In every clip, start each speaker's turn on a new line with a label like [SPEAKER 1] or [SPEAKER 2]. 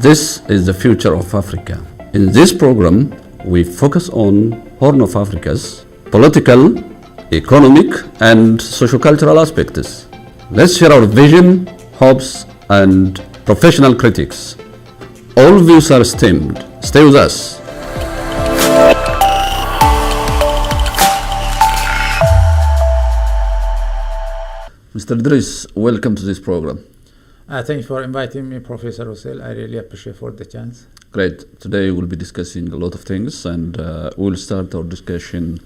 [SPEAKER 1] This is the future of Africa. In this program, we focus on Horn of Africa's political, economic, and socio-cultural aspects. Let's share our vision, hopes, and professional critics. All views are esteemed. Stay with us. Mr. Idris, welcome to this program.
[SPEAKER 2] Thanks for inviting me, Professor Hussein. I really appreciate for the chance.
[SPEAKER 1] Great. Today we'll be discussing a lot of things, and we'll start our discussion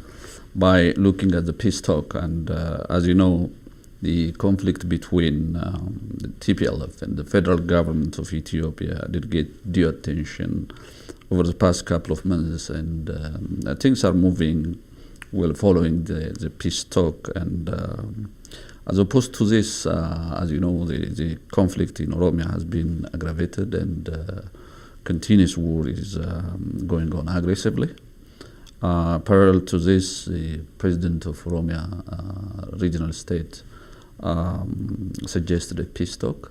[SPEAKER 1] by looking at the peace talk. And as you know, the conflict between the TPLF and the federal government of Ethiopia did get due attention over the past couple of months, and things are moving well following the peace talk. And as opposed to this, as you know, the conflict in Oromia has been aggravated, and continuous war is going on aggressively. Parallel to this, the president of Oromia regional state suggested a peace talk,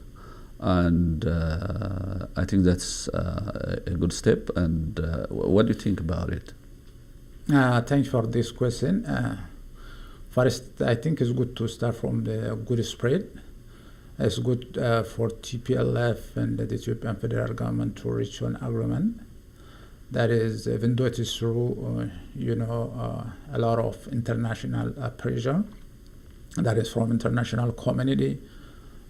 [SPEAKER 1] and I think that's a good step. And what do you think about it?
[SPEAKER 2] Thanks for this question. First, I think it's good to start from the good spread. It's good for TPLF and the Ethiopian federal government to reach an agreement. That is, even though it is through, a lot of international pressure, that is from international community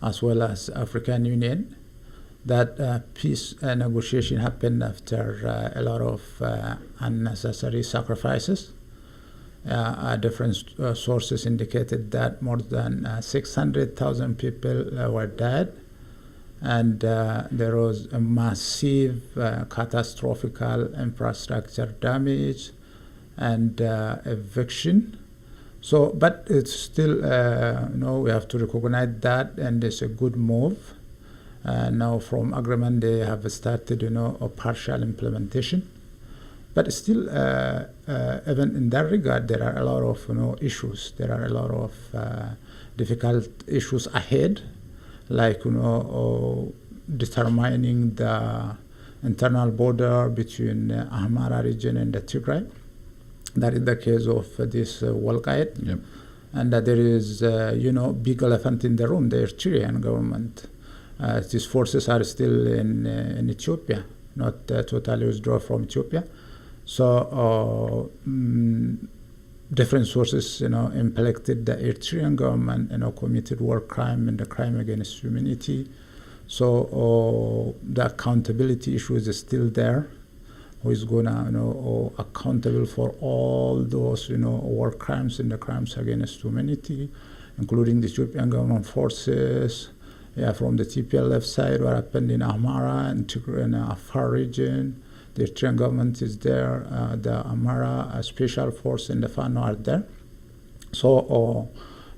[SPEAKER 2] as well as African Union, that peace negotiation happened after a lot of unnecessary sacrifices. Different sources indicated that more than 600,000 people were dead, and there was a massive catastrophic infrastructure damage and eviction. So, but it's still, we have to recognize that, and it's a good move. Now from agreement they have started, a partial implementation. But still, even in that regard, there are a lot of issues. There are a lot of difficult issues ahead, like determining the internal border between Amhara region and the Tigray. That is the case of this Walqait.
[SPEAKER 1] Yep. And
[SPEAKER 2] that there is, big elephant in the room, the Eritrean government. These forces are still in Ethiopia, not totally withdrawn from Ethiopia. So different sources, implicated the Eritrean government, committed war crime and the crime against humanity. So the accountability issue is still there. Who is gonna, accountable for all those, war crimes and the crimes against humanity, including the Ethiopian government forces, from the TPLF side, what happened in Amhara and Tigray and Afar region. The Eritrean government is there, the Amhara special force and the FANO are there. So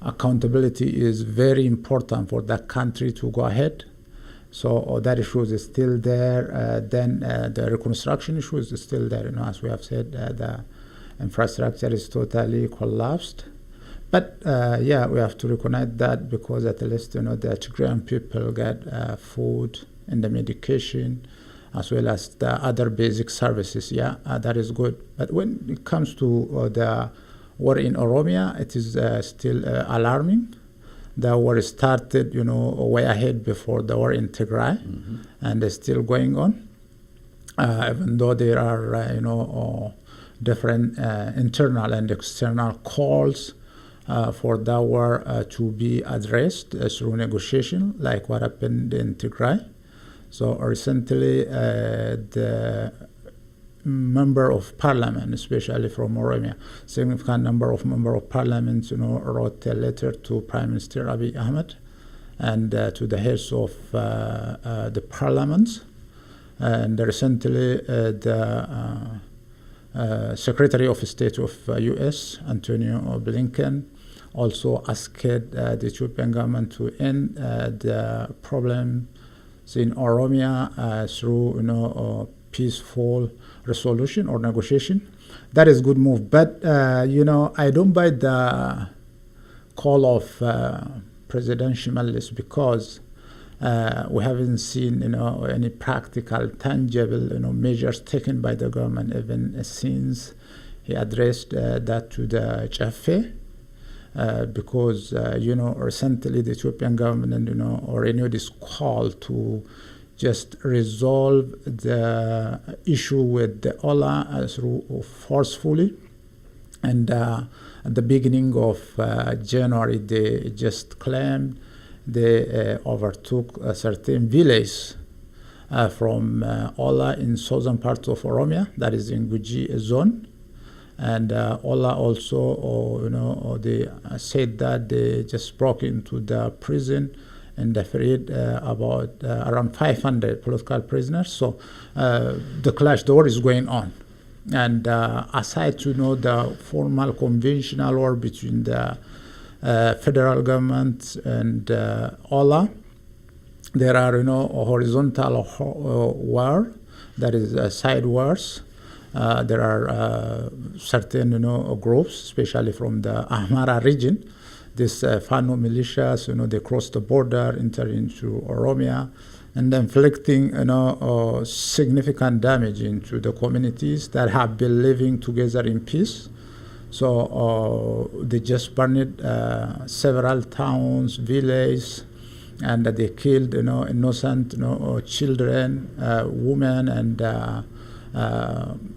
[SPEAKER 2] accountability is very important for that country to go ahead. So that issue is still there. Then the reconstruction issue is still there. As we have said, the infrastructure is totally collapsed. But we have to recognize that, because at least the Tigrayan people get food and the medication, as well as the other basic services. That is good. But when it comes to the war in Oromia, it is still alarming. The war started, way ahead before the war in Tigray, and it's still going on. Even though there are, different internal and external calls for the war to be addressed through negotiation, like what happened in Tigray. So recently, the member of parliament, especially from Oromia, significant number of member of parliament, wrote a letter to Prime Minister Abiy Ahmed and to the heads of the parliaments. And recently, the Secretary of State of U.S., Antonio Blinken, also asked the Ethiopian government to end the problem in Oromia through peaceful resolution or negotiation. That is good move. But I don't buy the call of President Shimalis, because We haven't seen, any practical, tangible, measures taken by the government, even since he addressed that to the Chafe. Because, recently the Ethiopian government, renewed this call to just resolve the issue with the OLA through forcefully. And at the beginning of January, they just claimed they overtook a certain village from OLA in southern parts of Oromia, that is in Guji zone. And OLA also, they said that they just broke into the prison and they freed about around 500 political prisoners. So the war is going on. And aside to the formal conventional war between the federal government and OLA, there are, a horizontal war, that is side wars. There are certain, groups, especially from the Amhara region. These Fano militias, they cross the border, enter into Oromia, and inflicting, significant damage into the communities that have been living together in peace. So they just burned several towns, villages, and they killed, innocent, children, women, and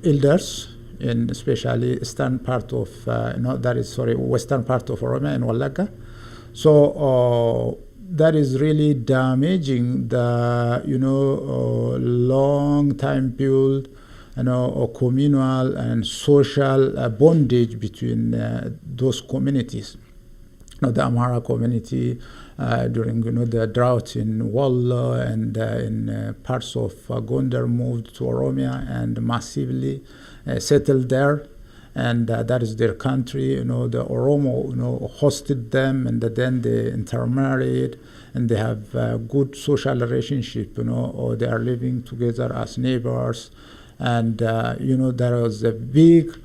[SPEAKER 2] elders, in especially western part of western part of Oromia and Walaga. So that is really damaging the long time build communal and social bondage between those communities. The Amhara community during the drought in Wallo and in parts of Gondar moved to Oromia and massively settled there, and that is their country. The Oromo hosted them, and then they intermarried, and they have good social relationship. Or they are living together as neighbors, and there was a big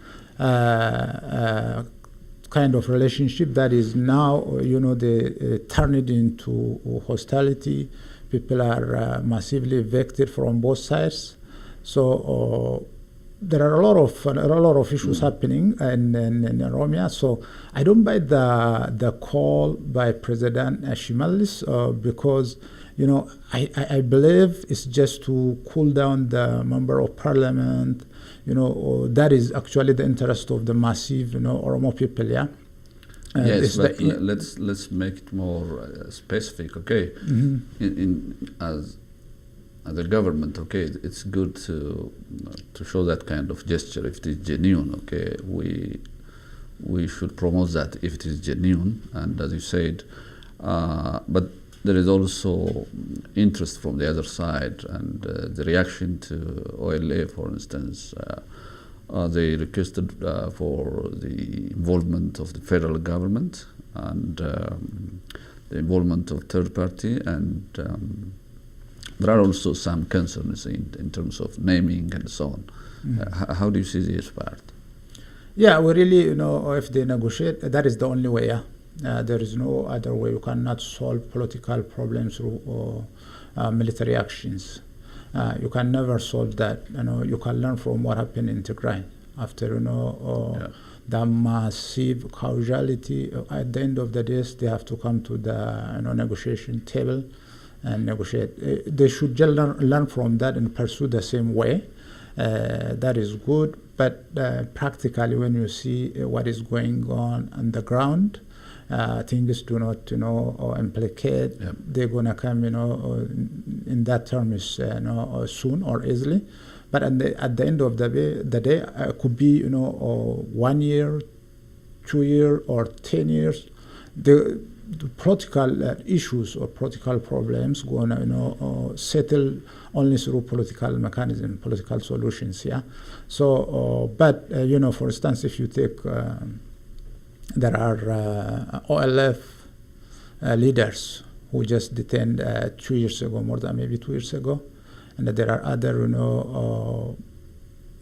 [SPEAKER 2] kind of relationship that is now, they turn it into hostility. People are massively evicted from both sides. So there are a lot of issues happening in Oromia. So I don't buy the call by President Shimalis because I believe it's just to cool down the member of parliament. That is actually the interest of the massive, Oromo people, yeah.
[SPEAKER 1] Yes, but let's make it more specific, okay? Mm-hmm. As the government, okay, it's good to show that kind of gesture if it is genuine, okay? We should promote that if it is genuine, and as you said, but there is also interest from the other side, and the reaction to OLA, for instance, they requested for the involvement of the federal government and the involvement of third party, and there are also some concerns in terms of naming and so on. Mm-hmm. How do you see this part?
[SPEAKER 2] Yeah, we really, if they negotiate, that is the only way, yeah. There is no other way. You cannot solve political problems through military actions. You can never solve that. You can learn from what happened in Tigray after the massive causality. At the end of the day, they have to come to the negotiation table and negotiate. They should just learn from that and pursue the same way. That is good. But practically, when you see what is going on the ground, things do not, implicate. Yep. They're gonna come, in that terms, soon or easily. But at the end of the day, it could be, 1 year, 2 years, or 10 years. The political issues or political problems gonna, settle only through political mechanism, political solutions. Yeah. So, but for instance, if you take there are OLF leaders who just detained 2 years ago, more than maybe 2 years ago, and there are other,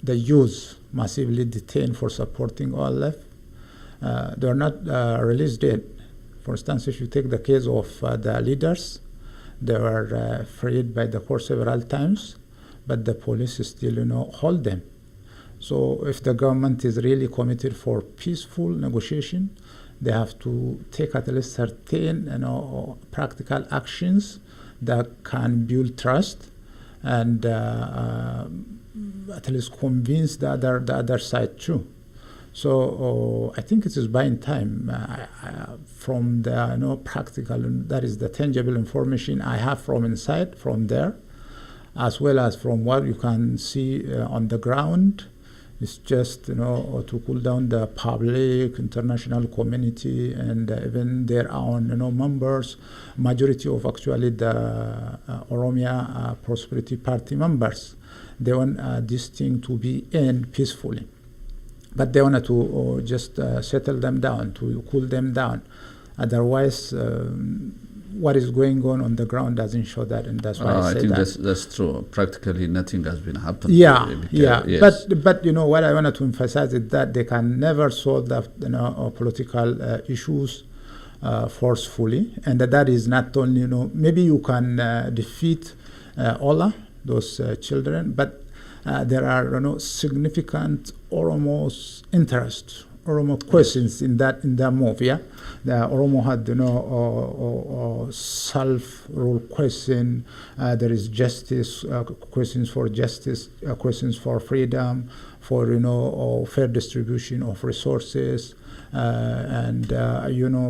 [SPEAKER 2] the youth massively detained for supporting OLF. They are not released yet. For instance, if you take the case of the leaders, They were freed by the court several times, but the police still, hold them. So if the government is really committed for peaceful negotiation, they have to take at least certain, practical actions that can build trust and at least convince the other side too. So I think it is buying time from the practical, that is the tangible information I have from inside, from there, as well as from what you can see on the ground. It's just to cool down the public, international community, and even their own members. Majority of actually the Oromia Prosperity Party members, they want this thing to be end peacefully, but they wanted to just settle them down, to cool them down. Otherwise, what is going on the ground doesn't show that, and that's why I say
[SPEAKER 1] think
[SPEAKER 2] that.
[SPEAKER 1] that's true. Practically nothing has been happening.
[SPEAKER 2] Yeah.
[SPEAKER 1] Yes.
[SPEAKER 2] But what I wanted to emphasize is that they can never solve the political issues forcefully, and that is not only maybe you can defeat all those children, but there are significant Oromo's interest, Oromo questions in that move. Yeah, the Oromo had self-rule question. There is justice, questions for justice, questions for freedom, for fair distribution of resources, and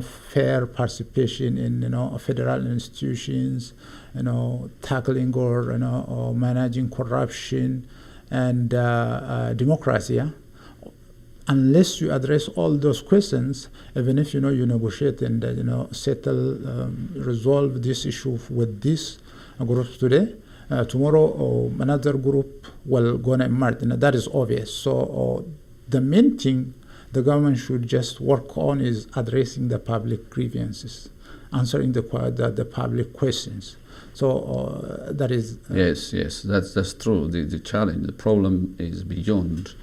[SPEAKER 2] fair participation in federal institutions, tackling or managing corruption and democracy. Yeah? Unless you address all those questions, even if you negotiate and settle, resolve this issue with this group today, tomorrow another group will gonna emerge, and that is obvious. So the main thing the government should just work on is addressing the public grievances, answering the public questions. So that is
[SPEAKER 1] yes, that's true. The challenge, the problem is beyond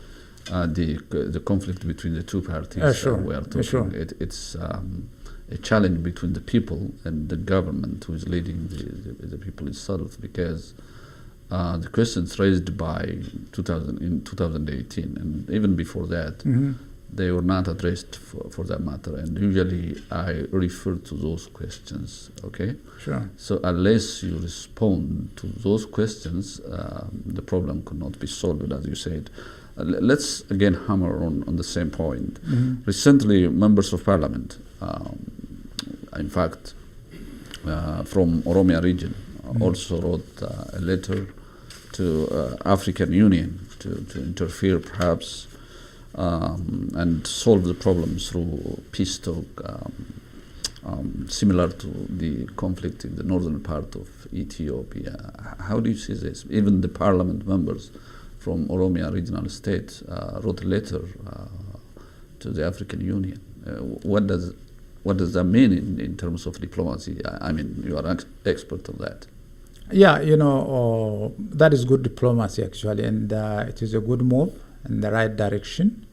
[SPEAKER 1] the conflict between the two parties.
[SPEAKER 2] Sure.
[SPEAKER 1] We are talking.
[SPEAKER 2] Sure.
[SPEAKER 1] It's a challenge between the people and the government, who is leading the people itself, because the questions raised by 2018 and even before that, they were not addressed for that matter. And usually I refer to those questions. Okay.
[SPEAKER 2] Sure.
[SPEAKER 1] So unless you respond to those questions, the problem could not be solved, as you said. Let's again hammer on the same point. Recently, members of parliament, in fact, from Oromia region, also wrote a letter to African Union to interfere perhaps and solve the problems through peace talk, similar to the conflict in the northern part of Ethiopia. How do you see this? Even the parliament members from Oromia regional state wrote a letter to the African Union. What does that mean in terms of diplomacy? I mean, you are an expert on that.
[SPEAKER 2] Yeah, that is good diplomacy actually, and it is a good move in the right direction.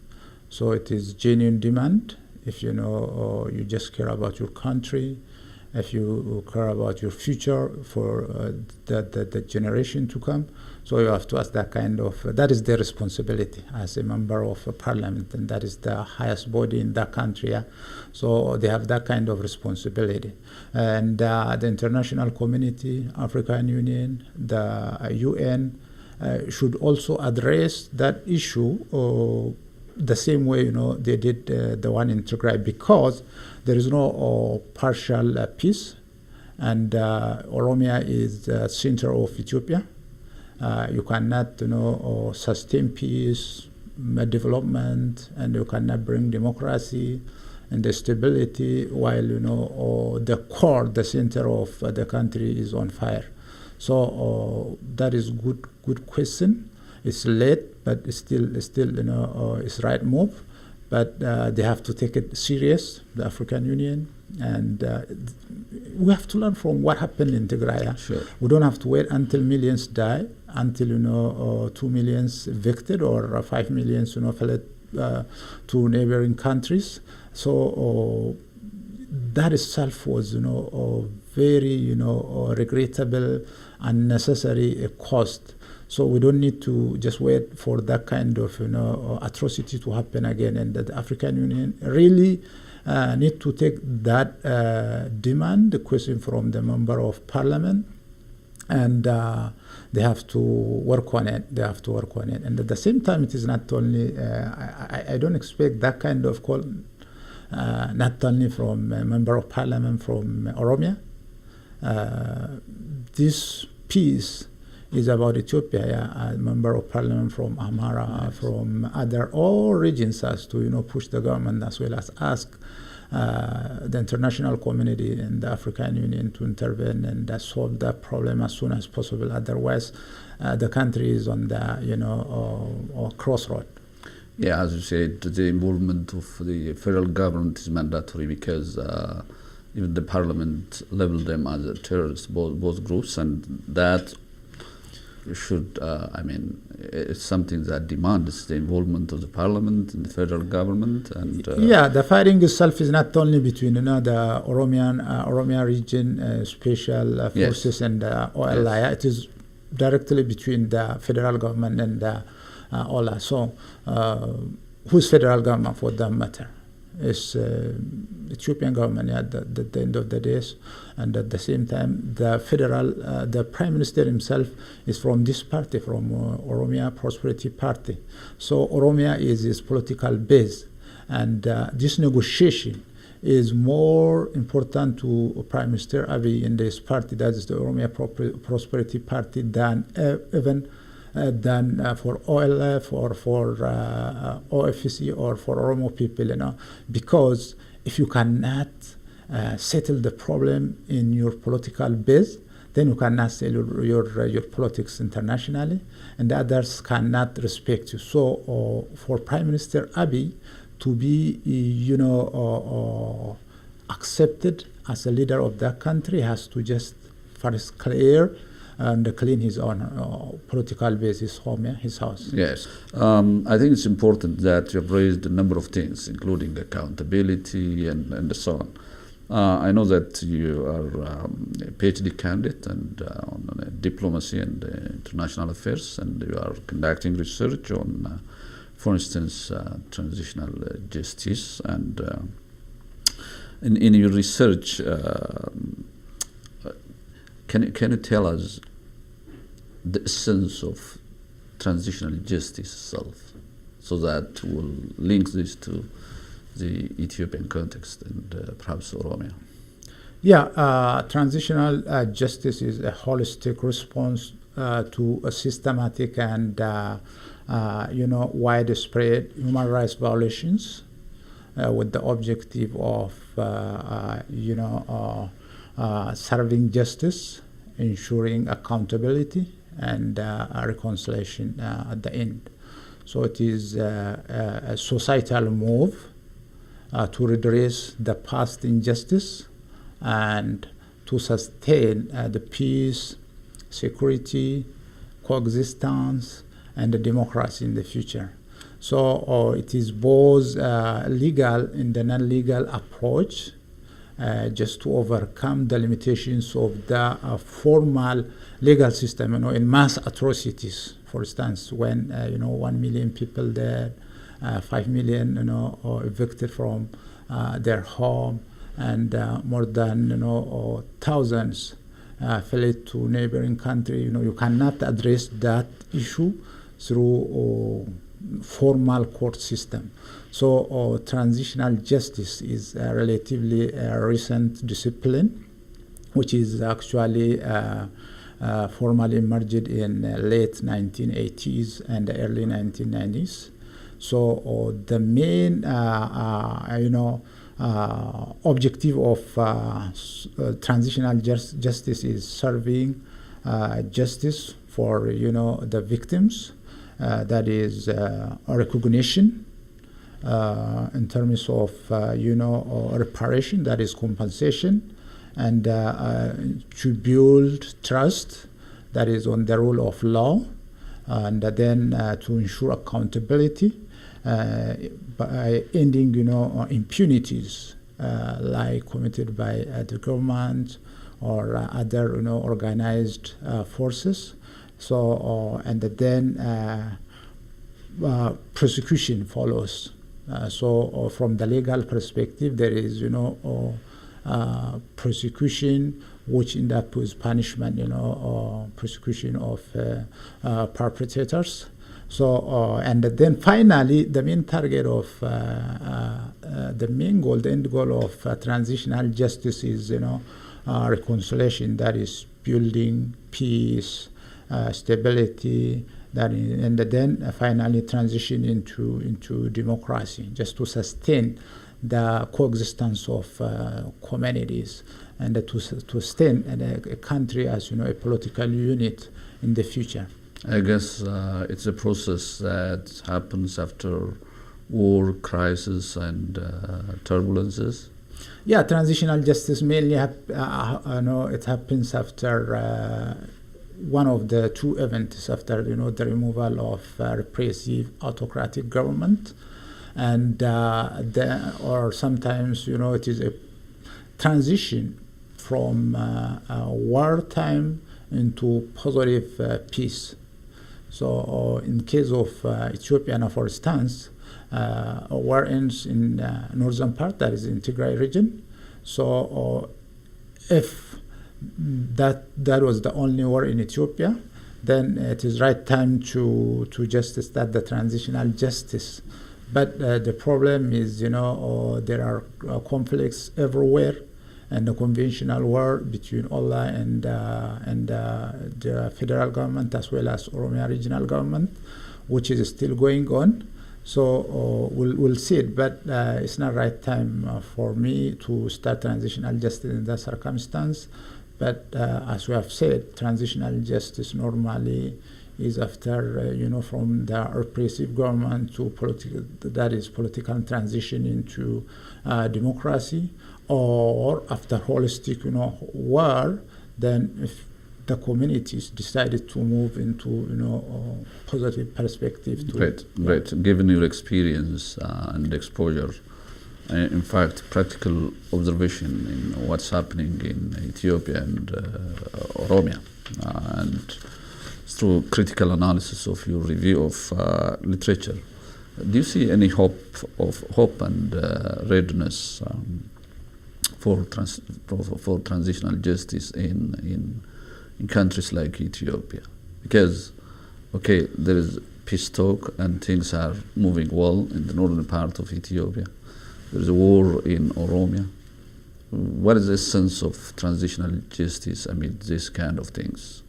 [SPEAKER 2] So it is genuine demand. If you just care about your country, if you care about your future for the generation to come, so you have to ask that kind of, that is their responsibility as a member of parliament, and that is the highest body in that country. Yeah? So they have that kind of responsibility. And the international community, African Union, the UN, should also address that issue the same way they did the one in Tigray, because there is no partial peace, and Oromia is the center of Ethiopia. You cannot sustain peace, development, and you cannot bring democracy and the stability while the core, the center of the country is on fire. So that is good question. It's late, but it's still it's right move. But they have to take it serious, the African Union, and we have to learn from what happened in Tigray.
[SPEAKER 1] Sure.
[SPEAKER 2] We don't have to wait until millions die, until 2 million evicted or 5 million fled to neighboring countries. So that itself was, a very, regrettable, unnecessary cost. So we don't need to just wait for that kind of, atrocity to happen again. And the African Union really need to take that demand, the question from the member of parliament, and they have to work on it. And at the same time, it is not only, I don't expect that kind of call, not only from a member of parliament from Oromia. This piece is about Ethiopia, a member of parliament from Amhara, yes, from other all regions, has to push the government as well as ask the international community and the African Union to intervene and solve that problem as soon as possible. Otherwise, the country is on the crossroad.
[SPEAKER 1] Yeah, as you said, the involvement of the federal government is mandatory because even the parliament labeled them as terrorists, both groups, and that should, it's something that demands the involvement of the parliament and the federal government. And
[SPEAKER 2] the fighting itself is not only between the Oromia region special forces, yes, and OLI. Yes. It is directly between the federal government and the OLA. So, who's federal government for that matter? It's Ethiopian government at the end of the days, and at the same time, the prime minister himself is from this party, from Oromia Prosperity Party. So Oromia is his political base, and this negotiation is more important to Prime Minister Abiy in this party, that is the Oromia Prosperity Party, than even than for OLF or for OFC or for Oromo people, because if you cannot settle the problem in your political base, then you cannot settle your politics internationally, and others cannot respect you. So for Prime Minister Abiy to be, accepted as a leader of that country, has to just first clear and clean his own political base, his home, his house.
[SPEAKER 1] Yes. I think it's important that you've raised a number of things, including accountability and so on. I know that you are a PhD candidate and on diplomacy and international affairs, and you are conducting research on, for instance, transitional justice. And in your research, can you tell us the essence of transitional justice itself, so that we'll link this to the Ethiopian context and perhaps Oromia?
[SPEAKER 2] Yeah, transitional justice is a holistic response to a systematic and widespread human rights violations, with the objective of serving justice, ensuring accountability, and reconciliation at the end. So it is a societal move to redress the past injustice and to sustain the peace, security, coexistence, and the democracy in the future. So it is both legal and the non-legal approach, just to overcome the limitations of the formal legal system. In mass atrocities, for instance, when 1 million people dead, 5 million evicted from their home, and more than thousands fled to neighboring country. You cannot address that issue through formal court system. So transitional justice is a relatively recent discipline, which is actually formally emerged in late 1980s and early 1990s. So the main objective of transitional justice is serving justice for the victims. That is a recognition in terms of reparation, that is compensation, and to build trust, that is on the rule of law, and then to ensure accountability by ending impunities like committed by the government or other organized forces. So and then prosecution follows. So from the legal perspective, there is prosecution, which end up with punishment, prosecution of perpetrators. So and then finally, the main target of the main goal, the end goal of transitional justice is reconciliation, that is building peace, stability, and then finally transition into democracy, just to sustain the coexistence of communities and to sustain a country as a political unit in the future.
[SPEAKER 1] I guess it's a process that happens after war, crisis, and turbulences.
[SPEAKER 2] Yeah, transitional justice mainly it happens after one of the two events, after the removal of repressive autocratic government, and or sometimes it is a transition from wartime into positive peace. So in case of Ethiopia, for instance, war ends in northern part, that is in Tigray region. So if that was the only war in Ethiopia, then it is right time to just start the transitional justice. But the problem is, there are conflicts everywhere, and the conventional war between Allah and the federal government, as well as OROMIA regional government, which is still going on. So we'll see it, but it's not right time for me to start transitional justice in that circumstance. But as we have said, transitional justice normally is after, from the repressive government to political transition into democracy, or after holistic, war, then if the communities decided to move into, positive perspective.
[SPEAKER 1] Great. Given your experience and exposure, in fact, practical observation in what's happening in Ethiopia and Oromia, and through critical analysis of your review of literature, do you see any hope and readiness for transitional justice in countries like Ethiopia? Because, okay, there is peace talk and things are moving well in the northern part of Ethiopia. There is a war in Oromia. What is the sense of transitional justice amid these kind of things?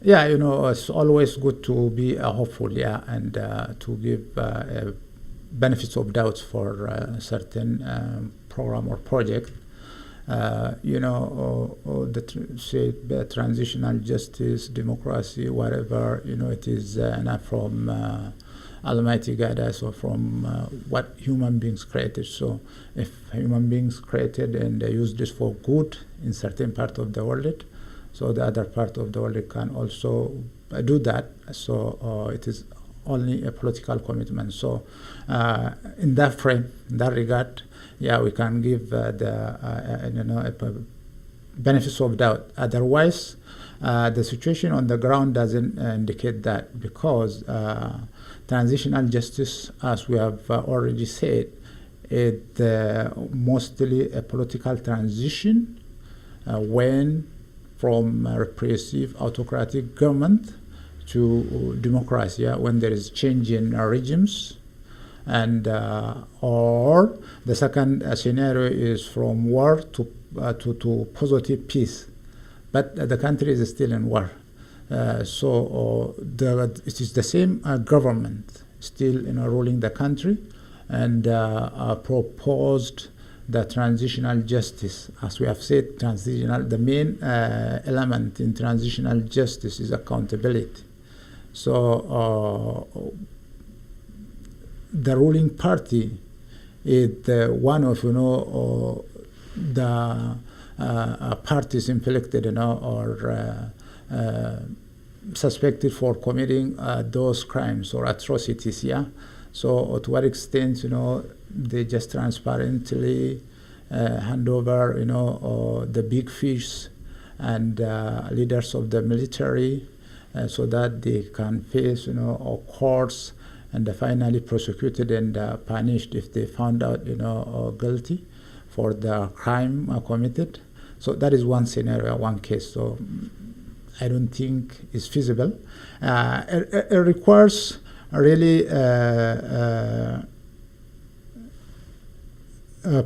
[SPEAKER 2] Yeah, it's always good to be hopeful, and to give benefits of doubt for a certain program or project. The transitional justice, democracy, whatever, it is not from Almighty guidance or from what human beings created. So if human beings created and they use this for good in certain part of the world, so the other part of the world can also do that. So it is only a political commitment. So in that frame, in that regard, we can give benefits of doubt. Otherwise, the situation on the ground doesn't indicate that, because transitional justice, as we have already said, is mostly a political transition when from repressive autocratic government to democracy, when there is change in regimes, and or the second scenario is from war to positive peace, but the country is still in war. So it is the same government still ruling the country, and proposed the transitional justice. As we have said, the main element in transitional justice is accountability. So the ruling party is one of the parties inflicted or suspected for committing those crimes or atrocities. So to what extent they just transparently hand over, the big fish and leaders of the military so that they can face, courts and finally prosecuted and punished if they found out, guilty for the crime committed. So that is one scenario, one case. So I don't think it's feasible. It requires really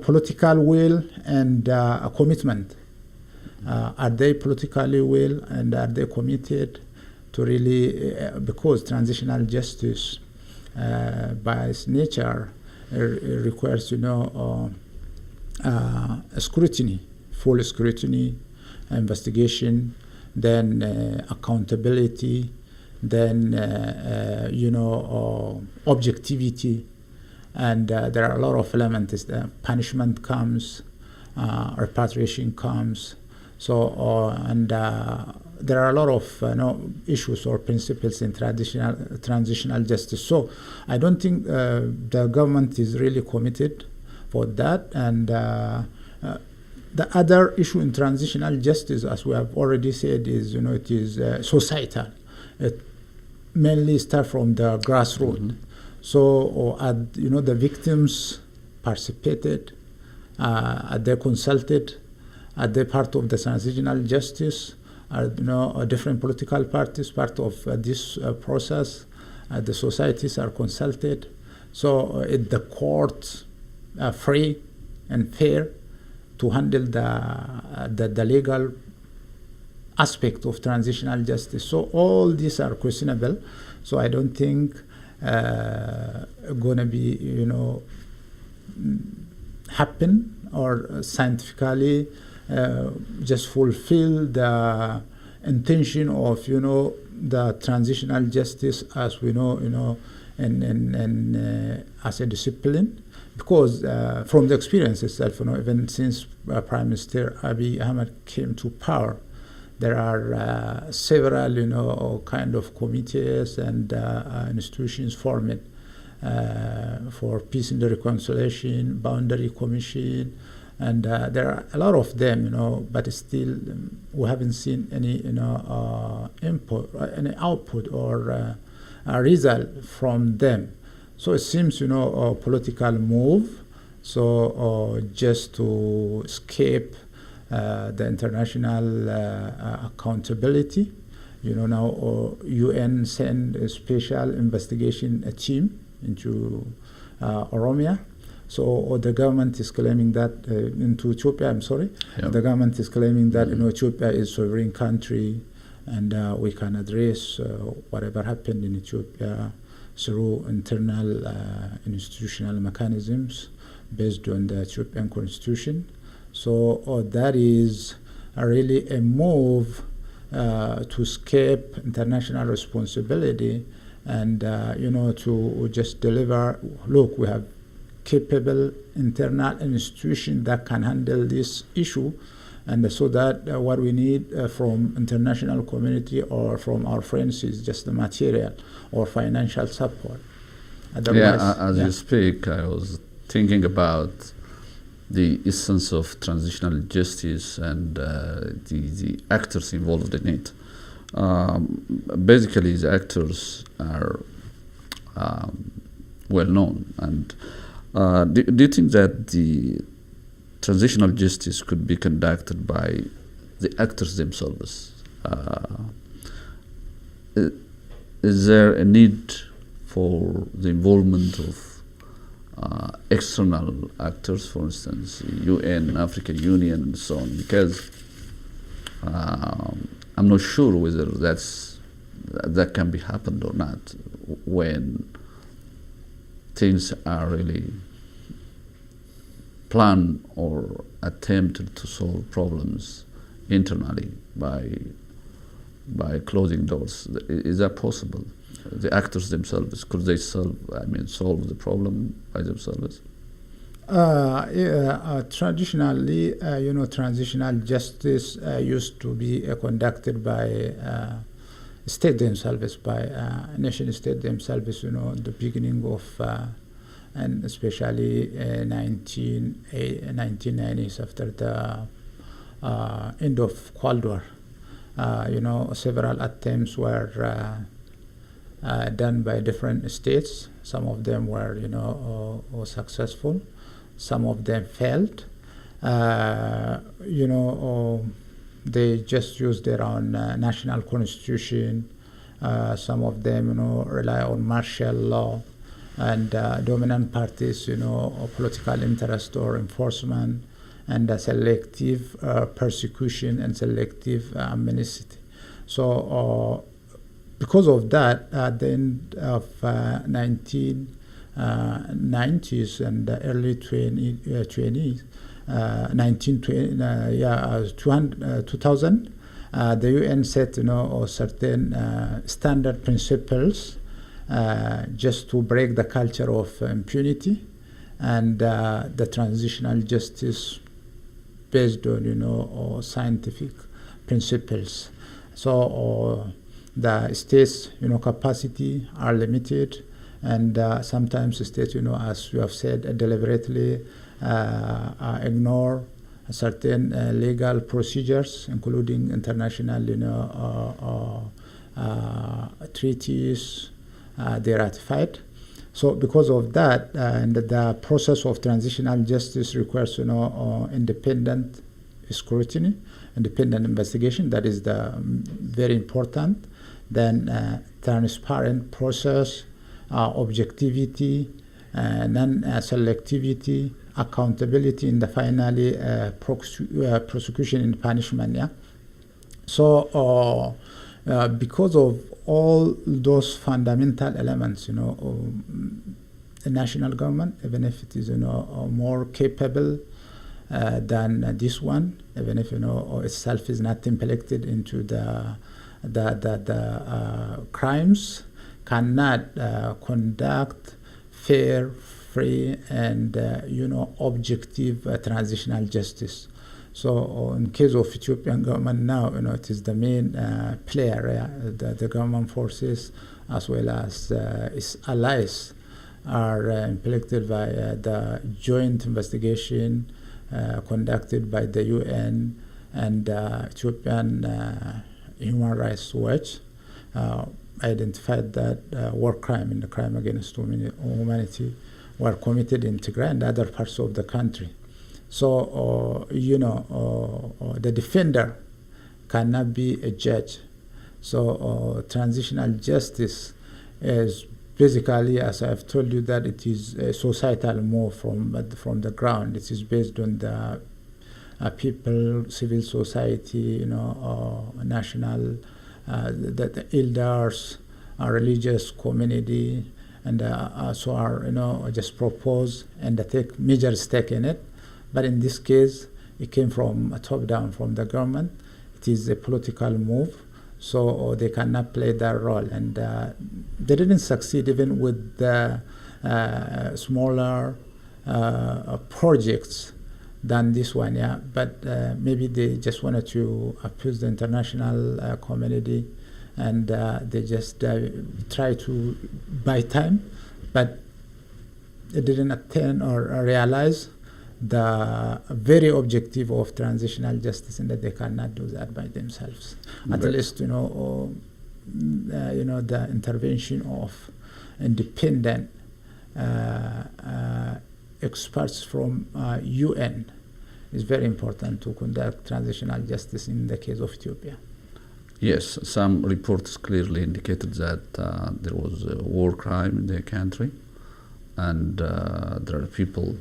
[SPEAKER 2] political will and a commitment. Are they politically will and are they committed to really, because transitional justice by its nature requires, scrutiny, full scrutiny, investigation, then accountability, then objectivity, and there are a lot of elements. Punishment comes, repatriation comes, so and there are a lot of issues or principles in transitional justice. So I don't think the government is really committed for that. And the other issue in transitional justice, as we have already said, is it is societal. It mainly starts from the grassroots. So the victims participated, are they consulted, are they part of the transitional justice? Are different political parties part of this process? The societies are consulted. So the court free and fair to handle the legal aspect of transitional justice. So all these are questionable. So I don't think gonna be happen or scientifically just fulfill the intention of the transitional justice as we know and as a discipline, because from the experience itself, even since Prime Minister Abiy Ahmed came to power, there are several kind of committees and institutions formed for peace and reconciliation, boundary commission, and there are a lot of them, but still we haven't seen any input, any output or a result from them. So it seems a political move, so just to escape the international accountability. Now UN sent a special investigation team into Oromia. So the government is claiming that into Ethiopia, the government is claiming that Ethiopia is a sovereign country and we can address whatever happened in Ethiopia through internal institutional mechanisms based on the Ethiopian constitution. So that is really a move to escape international responsibility and to just deliver, look, we have capable internal institution that can handle this issue, and so that what we need from international community or from our friends is just the material or financial support.
[SPEAKER 1] As you speak, I was thinking about the essence of transitional justice and the actors involved in it. Basically, the actors are well known. And do you think that the transitional justice could be conducted by the actors themselves? Is there a need for the involvement of external actors, for instance, UN, African Union, and so on? Because I'm not sure whether that can be happened or not when things are really planned or attempted to solve problems internally by closing doors. Is that possible? The actors themselves, could they solve the problem by themselves?
[SPEAKER 2] Traditionally, transitional justice used to be conducted by state themselves, by nation state themselves. The beginning of and especially 1990s after the end of Cold War. Several attempts were done by different states. Some of them were, successful. Some of them failed. They just used their own national constitution. Some of them, rely on martial law and dominant parties, political interest or enforcement, and selective persecution and selective amnesty. So because of that, at the end of 1990s and the early 20s, 2000, the UN set certain standard principles just to break the culture of impunity and the transitional justice based on scientific principles. So the states capacity are limited, and sometimes states as you have said deliberately ignore certain legal procedures, including international treaties they ratified. So because of that, and the process of transitional justice requires independent scrutiny, independent investigation. That is very important. Then transparent process, objectivity, non-selectivity, accountability in the finally prosecution and punishment. Yeah. So because of all those fundamental elements, the national government, even if it is more capable than this one, even if itself is not implemented into the crimes, cannot conduct fair, free, and objective transitional justice. So in case of Ethiopian government now, it is the main player. The government forces as well as its allies are impacted by the joint investigation conducted by the UN and Ethiopian Human Rights Watch. Identified that war crime and the crime against humanity were committed in Tigray and other parts of the country. So, the defender cannot be a judge. So, transitional justice is basically, as I've told you, that it is a societal move from the ground. It is based on the people, civil society, national, the elders, religious community, and so are just propose and take major stake in it. But in this case, it came from top down from the government. It is a political move, so they cannot play that role, and they didn't succeed even with the smaller projects than this one. Yeah, but maybe they just wanted to appease the international community, and they just try to buy time, but they didn't attain or realize the very objective of transitional justice, and that they cannot do that by themselves. At least, the intervention of independent experts from UN is very important to conduct transitional justice in the case of Ethiopia.
[SPEAKER 1] Yes, some reports clearly indicated that there was a war crime in their country, and there are people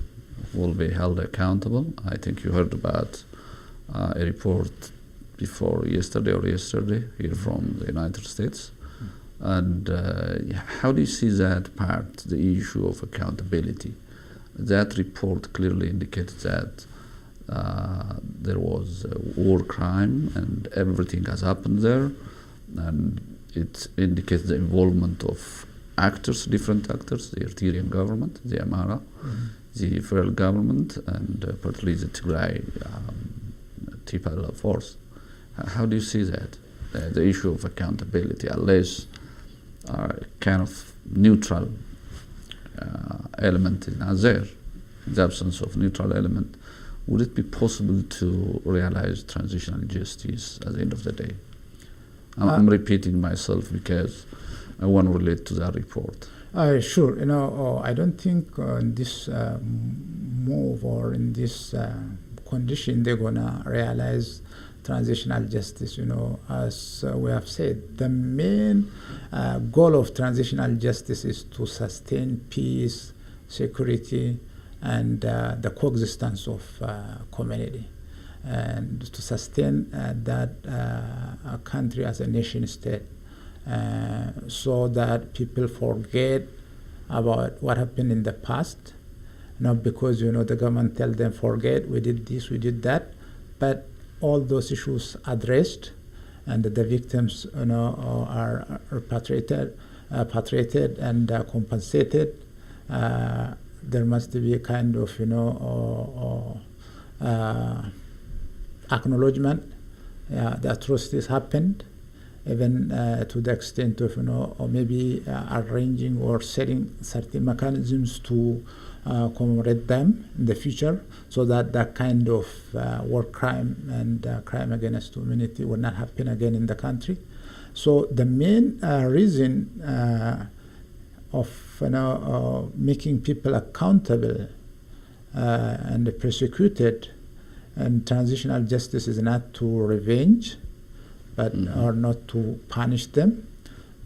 [SPEAKER 1] who will be held accountable. I think you heard about a report before yesterday here from the United States. And how do you see that part, the issue of accountability? That report clearly indicates that there was a war crime and everything has happened there, and it indicates the involvement of different actors, the Eritrean government, the Amhara, the federal government, and partly the Tigray TPLF force. How do you see that, the issue of accountability, unless kind of neutral element in Azer, in the absence of neutral element, would it be possible to realize transitional justice at the end of the day? I'm repeating myself because I want to relate to that report.
[SPEAKER 2] Sure. I don't think in this move or in this condition they're gonna realize transitional justice. As we have said, the main goal of transitional justice is to sustain peace, security, and the coexistence of community, and to sustain that country as a nation state, so that people forget about what happened in the past, not because the government tell them forget, we did this, we did that, but all those issues addressed, and the victims are repatriated and compensated. There must be a kind of acknowledgement the atrocities happened, even to the extent of or maybe arranging or setting certain mechanisms to commemorate them in the future, so that that kind of war crime and crime against humanity will not happen again in the country. So the main reason of making people accountable and persecuted and transitional justice is not to revenge, but or not to punish them,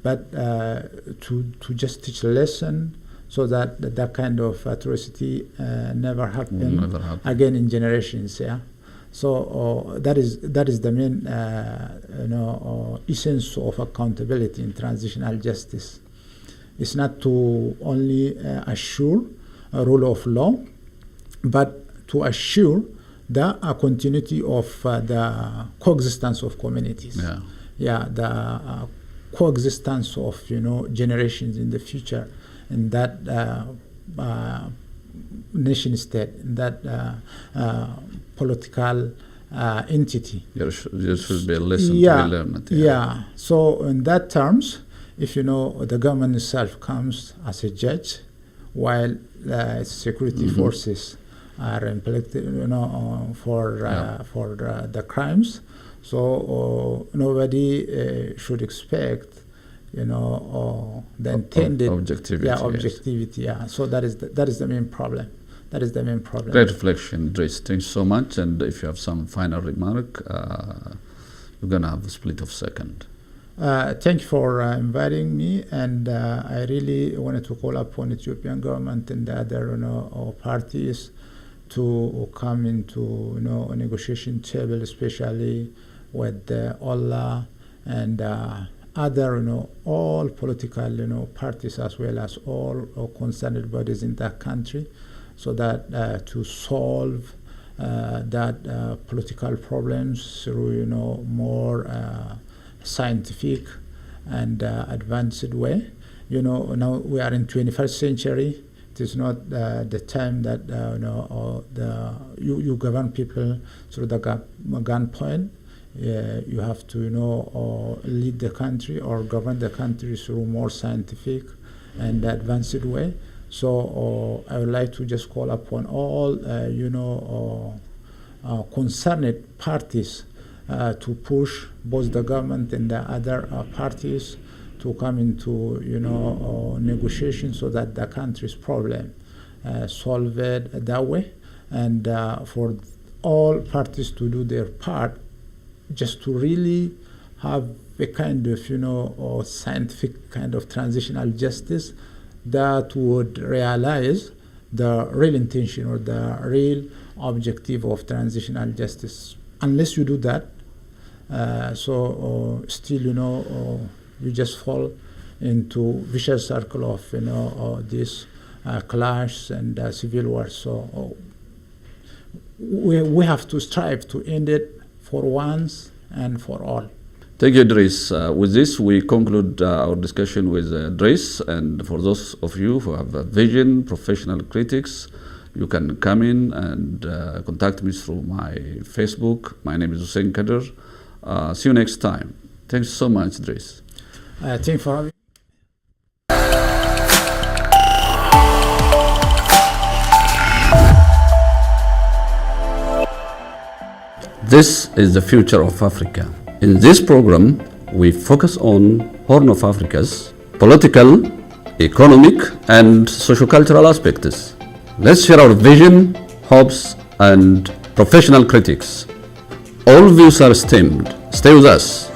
[SPEAKER 2] but to just teach a lesson, so that that kind of atrocity never happen again in generations. Yeah. So that is the main essence of accountability in transitional justice. It's not to only assure a rule of law, but to assure the continuity of the coexistence of communities. The coexistence of generations in the future, in that nation state, in that political entity.
[SPEAKER 1] There should be a lesson to be learned.
[SPEAKER 2] So in that terms, if the government itself comes as a judge, while security forces are implemented, for the crimes, so nobody should expect, the intended objectivity. So that is the main problem. That is the main problem.
[SPEAKER 1] Great reflection, Idris. Thanks so much. And if you have some final remark, you're gonna have a split of second.
[SPEAKER 2] Thank you for inviting me, and I really wanted to call upon Ethiopian government and the other parties to come into a negotiation table, especially with Allah and other all political parties, as well as all concerned bodies in that country, so that to solve that political problems through more scientific and advanced way. Now we are in 21st century. It is not the time that you govern people through the gunpoint. You have to lead the country or govern the country through more scientific and advanced way. So I would like to just call upon all concerned parties to push both the government and the other parties to come into negotiation, so that the country's problem solved that way, and for all parties to do their part, just to really have a kind of scientific kind of transitional justice that would realize the real intention or the real objective of transitional justice. Unless you do that, still you just fall into vicious circle of this clash and civil war. So we have to strive to end it for once and for all.
[SPEAKER 1] Thank you, Idris. With this, we conclude our discussion with Idris. And for those of you who have a vision, professional critics, you can come in and contact me through my Facebook. My name is Hussein Kader. See you next time. Thanks so much, Idris.
[SPEAKER 2] Thank you for having me.
[SPEAKER 1] This is the future of Africa. In this program, we focus on Horn of Africa's political, economic, and socio-cultural aspects. Let's share our vision, hopes, and professional critics. All views are esteemed. Stay with us.